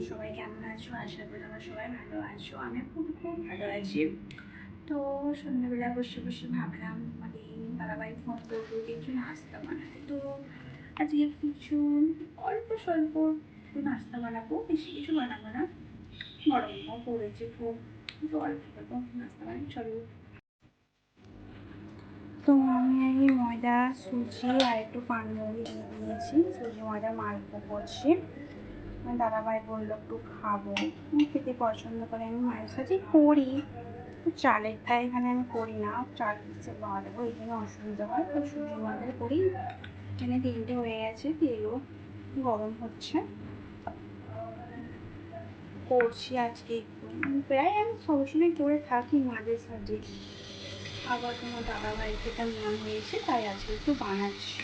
সবাই কেমন আছো? আশা করি তোমরা সবাই ভালো আছো। আমি খুব খুব ভালো আছি। তো সন্ধ্যাবেলা বসে বসে ভাবলাম মানে দাদাভাই ফোন করলো কিছু নাস্তা বানাতে। তো আজকে কিছু অল্প স্বল্প একটু নাস্তা বানাবো, বেশি কিছু বানাবো না। গরমও পড়েছে খুব, তো অল্প অল্প নাস্তা বানাই চলো। তো আমি এই ময়দা, সুজি আর একটু পানমুড়ি দিয়ে দিয়েছি। সুজি ময়দা মালপো করছি। আমার দাদাভাই বললো একটু খাবো, খেতে পছন্দ করে। আমি মায়ের সাথে করি, চালের তাই এখানে আমি করি না, চাল দিচ্ছে পাওয়া দেবো, এই জন্য অসুবিধা হয়। তো সুজি ময়দা করি। এখানে 3টে হয়ে গেছে, তেলও গরম হচ্ছে। করছি আজকে একটু, প্রায় আমি সবসময় করে থাকি মাঝে সাঝে। আবার তোমার দাদাভাই যেটা নিয়ম হয়েছে তাই আজকে একটু বানাচ্ছি।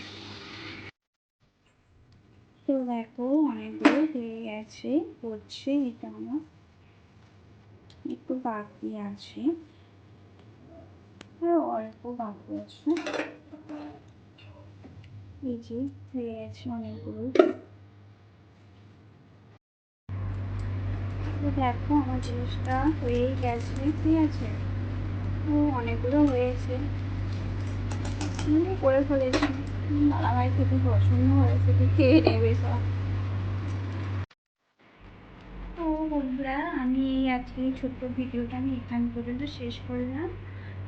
তো দেখো অনেকগুলো হয়ে গেছে, করছি। এটা আমার একটু বাকি আছে, আর অল্প বাকি আছে। এই যে হয়ে গেছে অনেকগুলো। তো দেখো আমার জিনিসটা হয়েই গেছে, ঠিক আছে। তো অনেকগুলো হয়েছে, করে ফেলেছি। দাদাভাই খেতে পছন্দ হয়েছে, খেয়ে নেবে সব। তো বন্ধুরা, আমি আজকে ছোট্ট ভিডিওটা আমি এখান পর্যন্ত শেষ করলাম।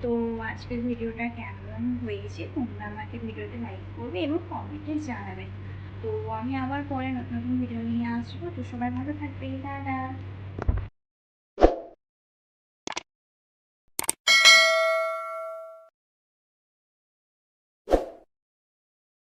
তো আজকের ভিডিওটা কেমন হয়েছে তোমরা আমাকে ভিডিওতে লাইক করবে এবং কমেন্টে জানাবে। তো আমি আবার পরে নতুন নতুন ভিডিও নিয়ে আসবো। তো সবাই ভালো থাকবে, টাটা।